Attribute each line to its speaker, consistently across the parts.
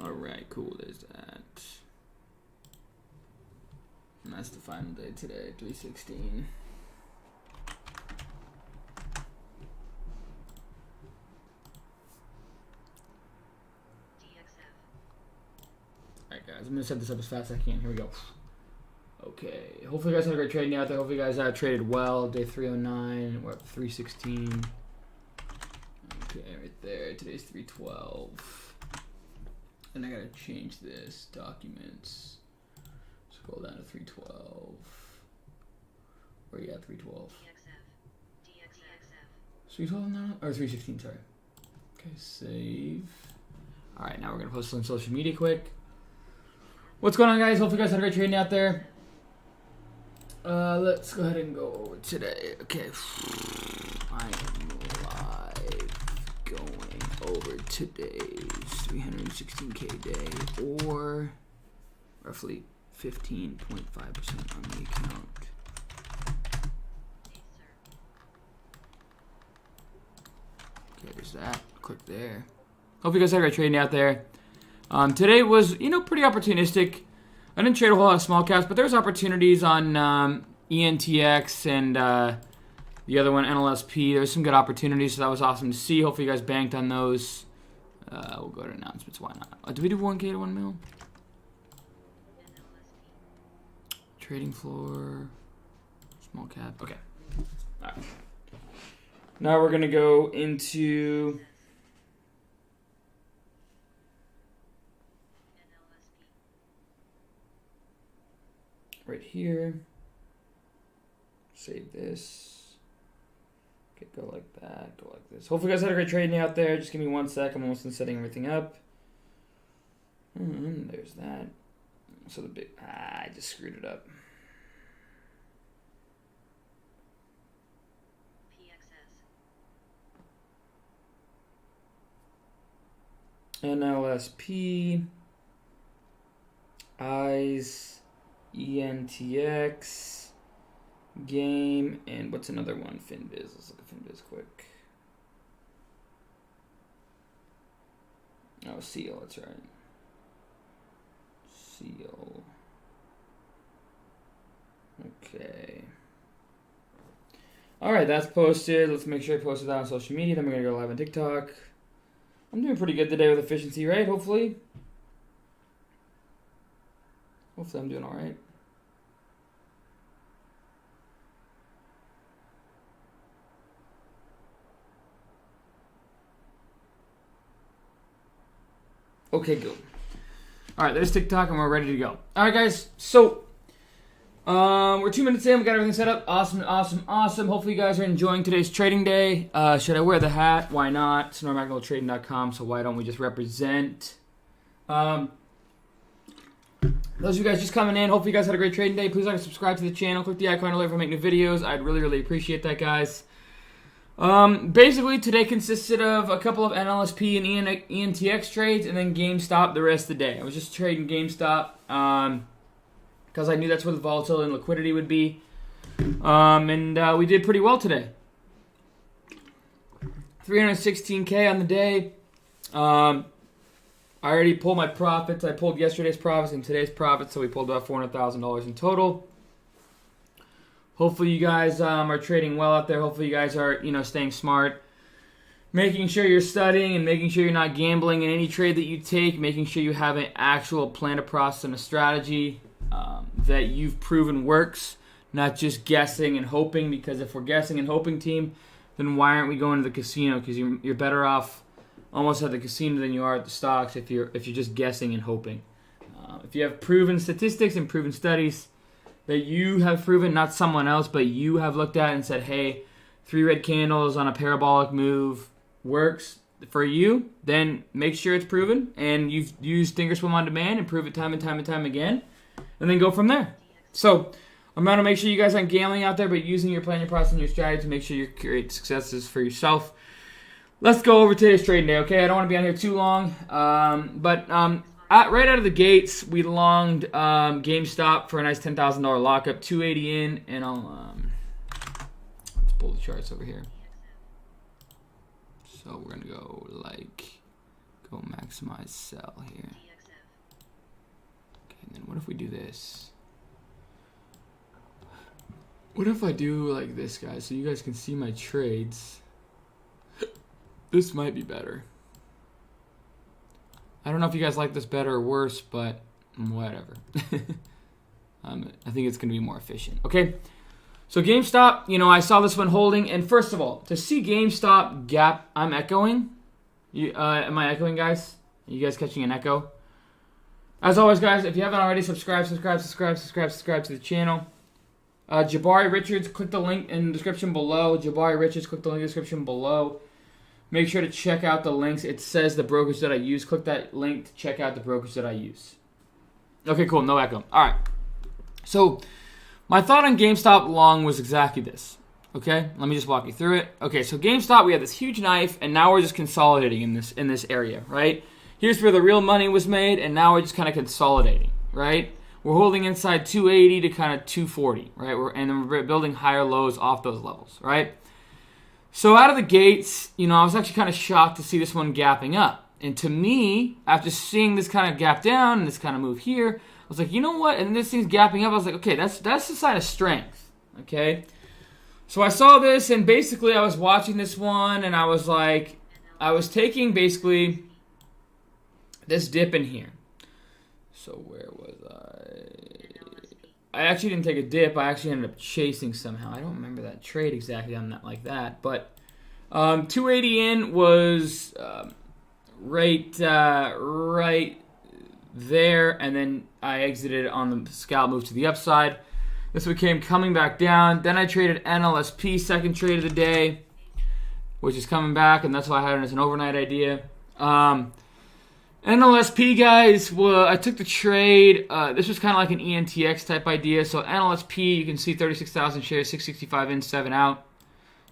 Speaker 1: All right, cool. There's that. And that's the final day today, 316. Alright guys, I'm going to set this up as fast as I can. Here we go. Okay, hopefully you guys had a great trading out there. Hopefully you guys traded well. Day 309, we're up 316. Okay, right there. Today's 312. And I got to change this. Documents. Scroll down to 312. Where you at? 312. 312 now? Or 316, sorry. Okay, save. Alright, now we're going to post it on social media quick. What's going on, guys? Hopefully you guys had a great trading out there. Let's go ahead and go over today. Okay. I am live going over today's 316K day, or roughly 15.5% on the account. Okay, there's that. Click there. Hope you guys had a great trading out there. Today was, pretty opportunistic. I didn't trade a whole lot of small caps, but there's opportunities on ENTX and the other one, NLSP. There's some good opportunities, so that was awesome to see. Hopefully you guys banked on those. We'll go to announcements. Why not? Did we do 1K to 1 mil? Trading floor, small cap. Okay. All right. Now we're gonna go into right here. Save this. Okay, go like that. Go like this. Hopefully, you guys had a great trading out there. Just give me 1 sec. I'm almost done setting everything up. There's that. So the big. I just screwed it up. NLSP, eyes, ENTX, game, and what's another one? FinBiz. Let's look at FinBiz quick. Oh, Seal. That's right. Seal. Okay. All right, that's posted. Let's make sure I posted that on social media. Then we're gonna go live on TikTok. I'm doing pretty good today with efficiency, right? Hopefully. Hopefully I'm doing all right. Okay, good. All right, there's TikTok and we're ready to go. All right, guys. So, we're 2 minutes in. We got everything set up. Awesome, awesome, awesome. Hopefully you guys are enjoying today's trading day. Should I wear the hat? Why not? It's normacnotrading.com, so why don't we just represent? Those of you guys just coming in, hopefully you guys had a great trading day. Please like and subscribe to the channel. Click the icon alert for make new videos. I'd really, really appreciate that, guys. Basically, today consisted of a couple of NLSP and ENTX trades, and then GameStop the rest of the day. I was just trading GameStop, because I knew that's where the volatility and liquidity would be. And we did pretty well today. 316K on the day. I already pulled my profits. I pulled yesterday's profits and today's profits, so we pulled about $400,000 in total. Hopefully you guys are trading well out there. Hopefully you guys are, staying smart. Making sure you're studying and making sure you're not gambling in any trade that you take. Making sure you have an actual plan, a process, and a strategy that you've proven works, not just guessing and hoping, because if we're guessing and hoping, team, then why aren't we going to the casino? Because you're better off almost at the casino than you are at the stocks if you're just guessing and hoping. If you have proven statistics and proven studies that you have proven, not someone else, but you have looked at and said, hey, 3 red candles on a parabolic move works for you, then make sure it's proven, and you've used Thinkorswim on demand and prove it time and time and time again, and then go from there. So I'm going to make sure you guys aren't gambling out there, but using your plan, your process, and your strategy to make sure you create successes for yourself. Let's go over today's trading day, okay? I don't want to be on here too long, but right out of the gates, we longed GameStop for a nice $10,000 lockup, 280 in, and I'll let's pull the charts over here. So we're gonna go maximize sell here. if we do this? What if I do like this, guys, so you guys can see my trades? This might be better. I don't know if you guys like this better or worse, but whatever. I think it's going to be more efficient. Okay, so GameStop, you know, I saw this one holding. And first of all, to see GameStop gap, I'm echoing. Am I echoing, guys? Are you guys catching an echo? As always, guys, if you haven't already, subscribe to the channel. Jabari Richards, click the link in the description below. Jabari Richards, click the link in the description below. Make sure to check out the links. It says the brokerage that I use. Click that link to check out the brokerage that I use. Okay, cool. No echo. All right. So my thought on GameStop long was exactly this. Okay, let me just walk you through it. Okay, so GameStop, we had this huge knife, and now we're just consolidating in this area, right? Here's where the real money was made, and now we're just kind of consolidating, right? We're holding inside 280 to kind of 240, right? And then we're building higher lows off those levels, right? So out of the gates, you know, I was actually kind of shocked to see this one gapping up. And to me, after seeing this kind of gap down and this kind of move here, I was like, you know what? And this thing's gapping up. I was like, okay, that's the sign of strength, okay? So I saw this, and basically I was watching this one, and I was like, I was taking basically this dip in here. So where was I actually didn't take a dip. I actually ended up chasing somehow. I don't remember that trade exactly on that like that. But 280 in was right there, and then I exited on the scalp move to the upside. This became coming back down. Then I traded NLSP, second trade of the day, which is coming back, and that's why I had it as an overnight idea. NLSP, guys, well, I took the trade. This was kind of like an ENTX type idea. So NLSP, you can see 36,000 shares, 665 in, 7 out.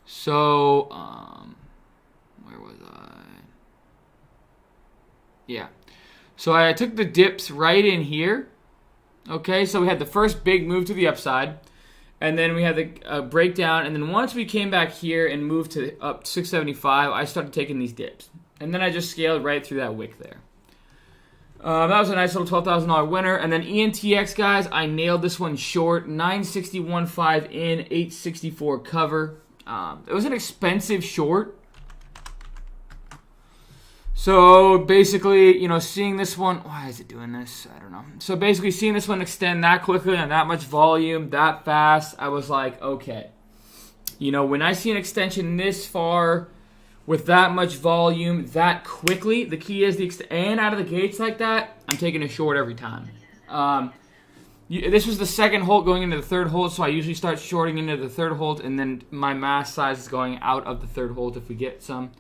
Speaker 1: So, where was I? Yeah. So I took the dips right in here. Okay, so we had the first big move to the upside. And then we had the breakdown. And then once we came back here and moved to up 675, I started taking these dips. And then I just scaled right through that wick there. That was a nice little $12,000 winner. And then ENTX, guys, I nailed this one short. 961.5 in, 864 cover. It was an expensive short. So basically, you know, seeing this one, why is it doing this? I don't know. So basically seeing this one extend that quickly on that much volume, that fast, I was like, okay. You know, when I see an extension this far with that much volume, that quickly, the key is and out of the gates like that, I'm taking a short every time. This was the second hold going into the third hold, so I usually start shorting into the third hold, and then my mass size is going out of the third hold if we get some.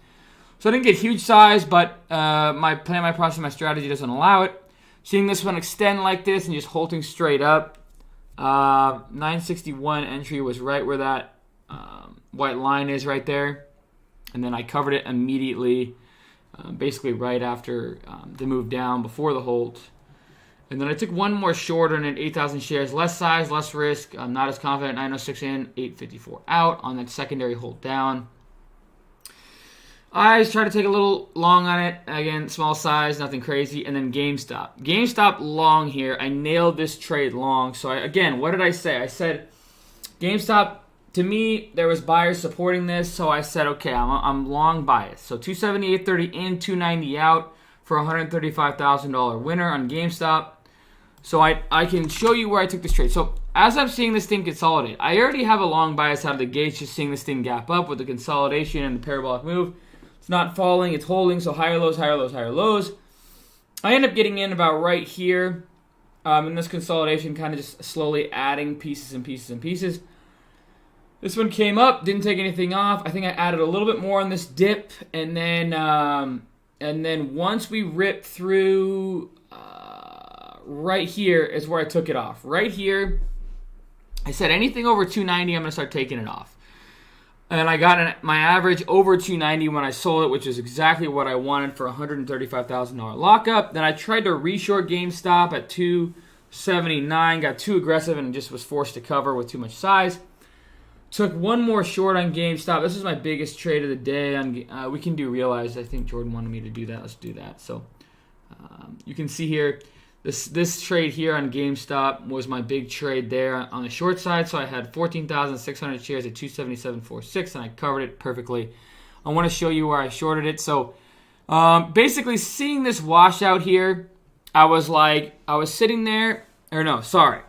Speaker 1: So I didn't get huge size, but my plan, my process, my strategy doesn't allow it. Seeing this one extend like this and just holding straight up, 961 entry was right where that white line is right there. And then I covered it immediately, basically right after the move down before the hold. And then I took one more short on it, 8,000 shares, less size, less risk. I'm not as confident. 906 in, 854 out on that secondary hold down. I tried to take a little long on it. Again, small size, nothing crazy. And then GameStop. GameStop long here. I nailed this trade long. So again, what did I say? I said GameStop. To me, there was buyers supporting this, so I said, okay, I'm long biased. So 278.30 in, 290 out for a $135,000 winner on GameStop. So I can show you where I took this trade. So as I'm seeing this thing consolidate, I already have a long bias out of the gates, just seeing this thing gap up with the consolidation and the parabolic move. It's not falling, it's holding, so higher lows, higher lows, higher lows. I end up getting in about right here in this consolidation, kind of just slowly adding pieces and pieces and pieces. This one came up, didn't take anything off. I think I added a little bit more on this dip, and then once we ripped through right here is where I took it off. Right here, I said anything over 290, I'm going to start taking it off. And I got my average over 290 when I sold it, which is exactly what I wanted for a $135,000 lockup. Then I tried to reshort GameStop at 279, got too aggressive and just was forced to cover with too much size. Took one more short on GameStop. This is my biggest trade of the day. We can do realized. I think Jordan wanted me to do that. Let's do that. So you can see here, This trade here on GameStop was my big trade there on the short side. So I had 14,600 shares at 277.46, and I covered it perfectly. I want to show you where I shorted it. So basically, seeing this washout here, I was sitting there, or no, sorry.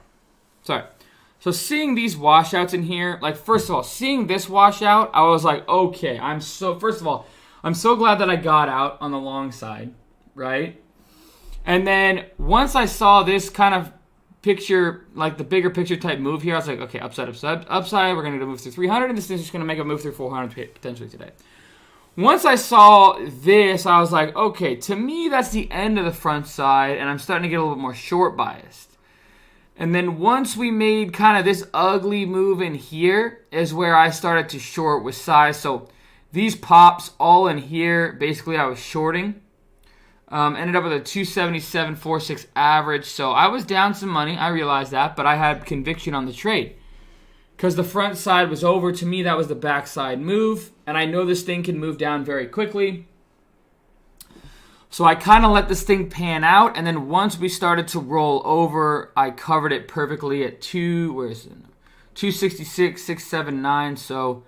Speaker 1: So seeing these washouts in here, like first of all, seeing this washout, I was like, okay, first of all, I'm so glad that I got out on the long side, right? And then once I saw this kind of picture, like the bigger picture type move here, I was like, okay, upside. We're going to move through 300, and this is just going to make a move through 400 potentially today. Once I saw this, I was like, okay, to me, that's the end of the front side, and I'm starting to get a little bit more short biased. And then once we made kind of this ugly move in here is where I started to short with size. So these pops all in here, basically I was shorting. Ended up with a 277.46 average. So I was down some money. I realized that. But I had conviction on the trade. Because the front side was over. To me, that was the backside move. And I know this thing can move down very quickly. So I kind of let this thing pan out. And then once we started to roll over, I covered it perfectly at 266.679. So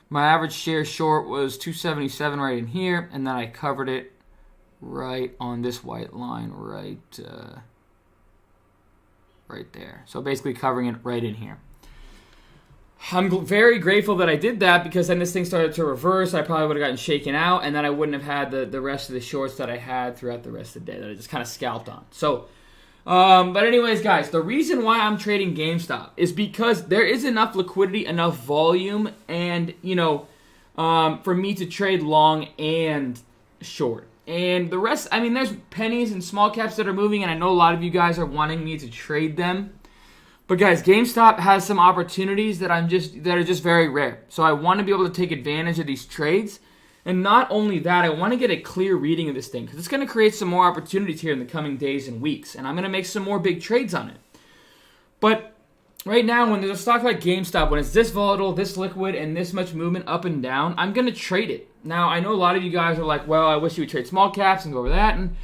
Speaker 1: my average share short was 277 right in here. And then I covered it right on this white line right there. So basically covering it right in here. I'm very grateful that I did that, because then this thing started to reverse. I probably would have gotten shaken out, and then I wouldn't have had the rest of the shorts that I had throughout the rest of the day that I just kind of scalped on. So, but anyways, guys, the reason why I'm trading GameStop is because there is enough liquidity, enough volume, and, for me to trade long and short. And the rest, I mean, there's pennies and small caps that are moving, and I know a lot of you guys are wanting me to trade them. But guys, GameStop has some opportunities that are just very rare. So I want to be able to take advantage of these trades. And not only that, I want to get a clear reading of this thing, because it's going to create some more opportunities here in the coming days and weeks. And I'm going to make some more big trades on it. But right now, when there's a stock like GameStop, when it's this volatile, this liquid, and this much movement up and down, I'm going to trade it. Now, I know a lot of you guys are like, well, I wish you would trade small caps and go over that. And,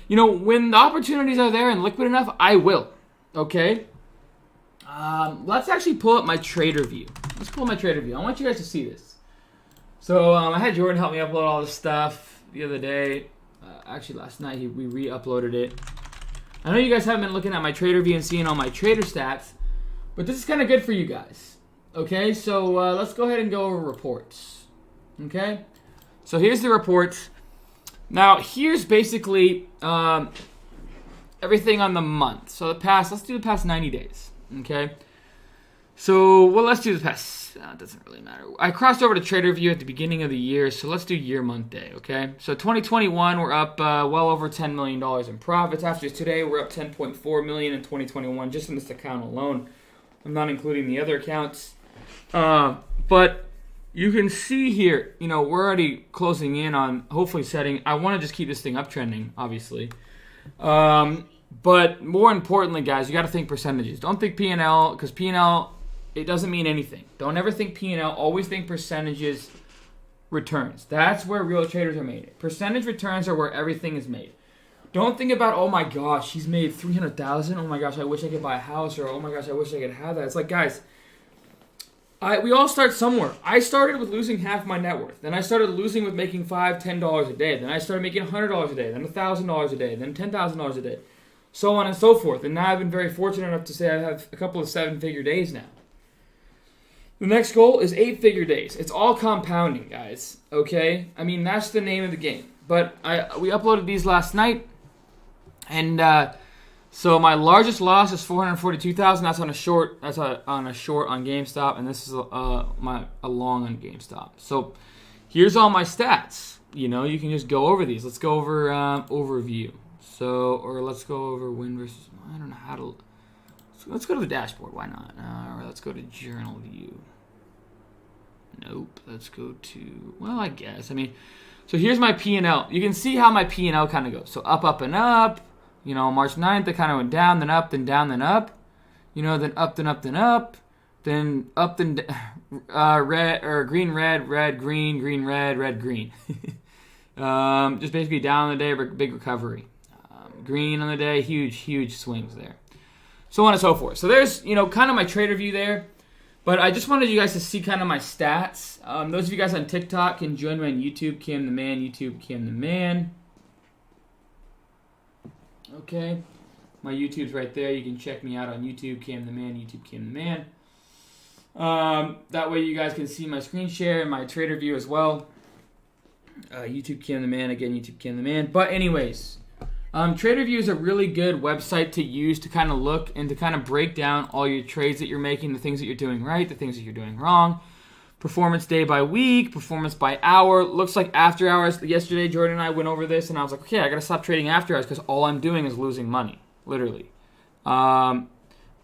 Speaker 1: when the opportunities are there and liquid enough, I will. Okay? Let's actually pull up my trader view. Let's pull my trader view. I want you guys to see this. So, I had Jordan help me upload all this stuff the other day. Actually, last night we re-uploaded it. I know you guys haven't been looking at my trader view and seeing all my trader stats, but this is kind of good for you guys. Okay, so let's go ahead and go over reports. Okay? So here's the reports. Now, here's basically everything on the month. So let's do the past 90 days. Okay? So, let's do the past. It doesn't really matter. I crossed over to Trader View at the beginning of the year, so let's do year, month, day, okay? So 2021, we're up well over $10 million in profits. After today, we're up $10.4 million in 2021, just in this account alone. I'm not including the other accounts. But you can see here, we're already closing in on hopefully setting. I want to just keep this thing uptrending, obviously. But more importantly, guys, you got to think percentages. Don't think P&L, because P&L, it doesn't mean anything. Don't ever think P&L. Always think percentages returns. That's where real traders are made. Percentage returns are where everything is made. Don't think about, oh my gosh, he's made $300,000. Oh my gosh, I wish I could buy a house. Or oh my gosh, I wish I could have that. It's like, guys, we all start somewhere. I started with losing half my net worth. Then I started losing with making $5, $10 a day. Then I started making $100 a day. Then $1,000 a day. Then $10,000 a day. So on and so forth. And now I've been very fortunate enough to say I have a couple of 7-figure days now. The next goal is 8-figure days. It's all compounding, guys. Okay? I mean, that's the name of the game. But we uploaded these last night. And so my largest loss is $442,000. That's on a short. That's on a short on GameStop, and this is a long on GameStop. So here's all my stats. You can just go over these. Let's go over overview. Or let's go over win versus. I don't know how to. Let's go to the dashboard. Why not? Or let's go to journal view. Nope. Let's go to. Well, I guess. I mean, so here's my P&L. You can see how my P&L kind of goes. So up, and up. March 9th, it kind of went down, then up, then down, then up. Then up, then up, then up. Then up, then red, or green, red, red, green, red, red, green. Just basically down the day, big recovery. green on the day. Huge swings there. So on and so forth. So there's, kind of my trader view there. But I just wanted you guys to see kind of my stats. Those of you guys on TikTok can join me on YouTube, Cam the Man, YouTube, Cam the Man. Okay. My YouTube's right there. You can check me out on YouTube, Cam the Man, YouTube, Cam the Man. That way you guys can see my screen share and my trader view as well. YouTube Cam the Man, again, YouTube Cam the Man. But anyways, TraderView is a really good website to use to kind of look and to kind of break down all your trades that you're making, the things that you're doing right, the things that you're doing wrong. Performance day by week, performance by hour. Looks like after hours. Yesterday, Jordan and I went over this, and I was like, okay, I got to stop trading after hours because all I'm doing is losing money, literally. All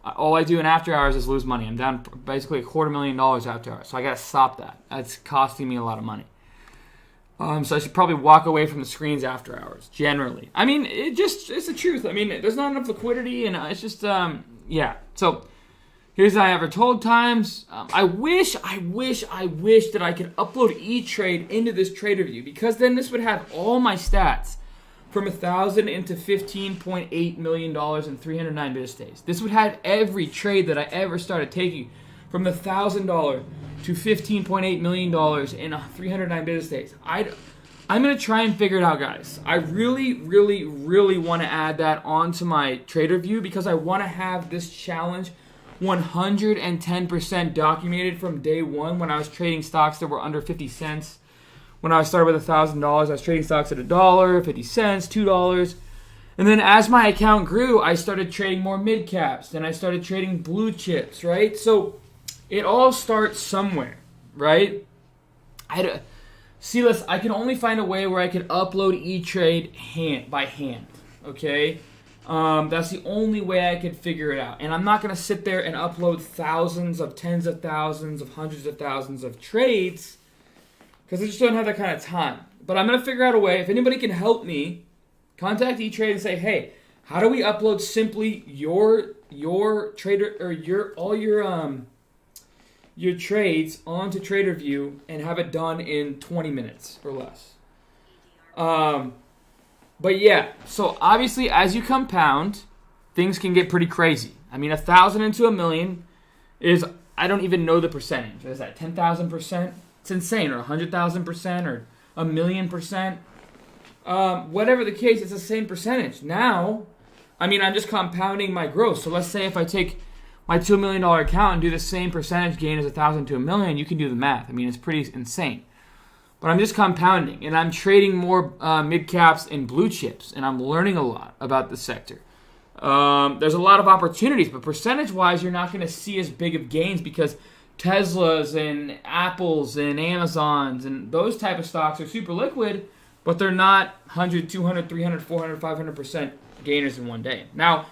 Speaker 1: I do in after hours is lose money. I'm down basically $250,000 after hours, so I got to stop that. That's costing me a lot of money. So I should probably walk away from the screens after hours, generally. I mean, it's the truth. I mean, there's not enough liquidity, and it's just, yeah. So here's how I ever told times. I wish that I could upload each trade into this TraderView, because then this would have all my stats from 1,000 into $15.8 million in 309 business days. This would have every trade that I ever started taking from the $1,000 to $15.8 million in 309 business days. I'm going to try and figure it out, guys. I really want to add that onto my trader view because I want to have this challenge 110% documented from day one when I was trading stocks that were under 50 cents. When I started with $1,000, I was trading stocks at $1, 50 cents, $2. And then as my account grew, I started trading more mid caps. Then I started trading blue chips, right? So it all starts somewhere, right? I can only find a way where I can upload each trade by hand, okay? That's the only way I could figure it out. And I'm not going to sit there and upload thousands of tens of thousands of hundreds of thousands of trades because I just don't have that kind of time. But I'm going to figure out a way. If anybody can help me, contact E-Trade and say, hey, how do we upload simply your trader or your trades onto TraderView and have it done in 20 minutes or less? But yeah, so obviously as you compound, things can get pretty crazy. I mean, 1,000 into a million is, I don't even know the percentage. Is that 10,000%? It's insane. Or 100,000% or 1,000,000%. Whatever the case, it's the same percentage. Now, I mean, I'm just compounding my growth. So let's say if I take my $2 million account and do the same percentage gain as 1,000 to a million, you can do the math. I mean, it's pretty insane. But I'm just compounding, and I'm trading more mid caps and blue chips, and I'm learning a lot about the sector. There's a lot of opportunities, but percentage-wise, you're not going to see as big of gains because Teslas and Apples and Amazons and those type of stocks are super liquid, but they're not 100, 200, 300, 400, 500% gainers in one day. Now,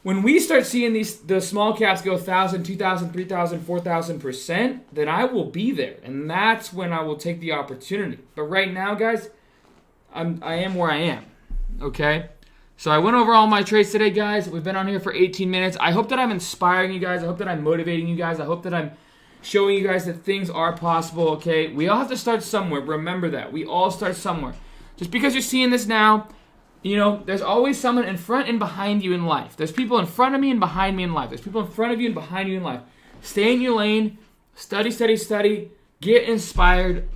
Speaker 1: when we start seeing the small caps go 1,000, 2,000, 3,000, 4,000%, then I will be there, and that's when I will take the opportunity. But right now, guys, I am where I am, okay? So I went over all my trades today, guys. We've been on here for 18 minutes. I hope that I'm inspiring you guys. I hope that I'm motivating you guys. I hope that I'm showing you guys that things are possible, okay? We all have to start somewhere. Remember that. We all start somewhere. Just because you're seeing this now, there's always someone in front and behind you in life. There's people in front of me and behind me in life. There's people in front of you and behind you in life. Stay in your lane. Study. Get inspired.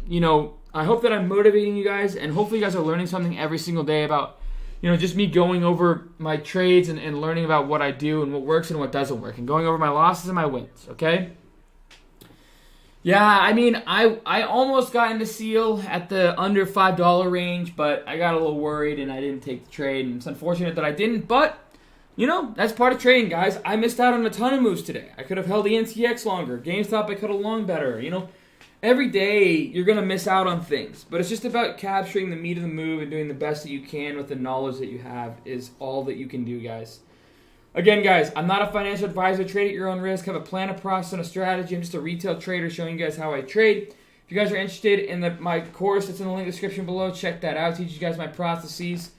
Speaker 1: I hope that I'm motivating you guys, and hopefully you guys are learning something every single day about, just me going over my trades and learning about what I do and what works and what doesn't work, and going over my losses and my wins, okay? Yeah, I mean, I almost got into SEAL at the under $5 range, but I got a little worried and I didn't take the trade. And it's unfortunate that I didn't, but, that's part of trading, guys. I missed out on a ton of moves today. I could have held the NTX longer. GameStop, I could have long better. Every day you're going to miss out on things, but it's just about capturing the meat of the move and doing the best that you can with the knowledge that you have is all that you can do, guys. Again, guys, I'm not a financial advisor. Trade at your own risk. Have a plan, a process, and a strategy. I'm just a retail trader showing you guys how I trade. If you guys are interested in my course, it's in the link description below. Check that out. I teach you guys my processes.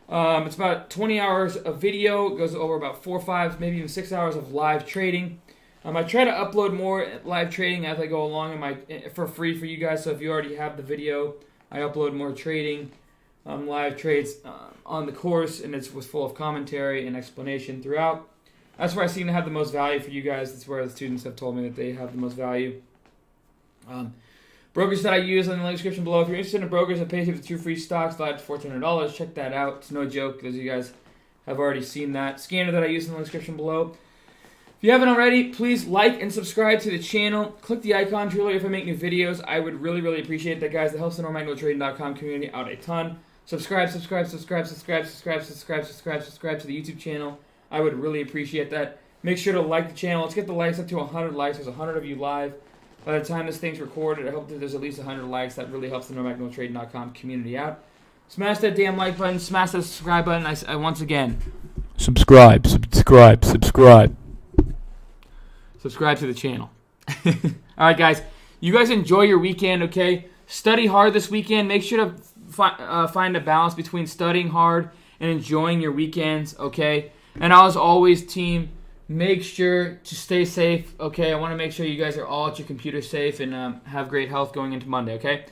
Speaker 1: It's about 20 hours of video. It goes over about 4, 5, maybe even 6 hours of live trading. I try to upload more live trading as I go along for free for you guys. So if you already have the video, I upload more trading. live trades on the course, and it was full of commentary and explanation throughout. That's where I seem to have the most value for you guys. That's where the students have told me that they have the most value. Brokers that I use in the link description below. If you're interested in brokers that pays you with 2 free stocks, valued at $1,400, check that out. It's no joke. Those of you guys have already seen that. Scanner that I use in the link description below. If you haven't already, please like and subscribe to the channel. Click the icon to if I make new videos. I would really, really appreciate that, guys. That helps the NorMagnetTrading.com community out a ton. Subscribe to the YouTube channel. I would really appreciate that. Make sure to like the channel. Let's get the likes up to 100 likes. There's 100 of you live. By the time this thing's recorded, I hope that there's at least 100 likes. That really helps the NorMagnetTrading.com community out. Smash that damn like button. Smash that subscribe button. I once again, subscribe. Subscribe to the channel. All right, guys. You guys enjoy your weekend, okay? Study hard this weekend. Make sure to find a balance between studying hard and enjoying your weekends, okay? And as always, team, make sure to stay safe, okay? I want to make sure you guys are all at your computer safe and have great health going into Monday, okay?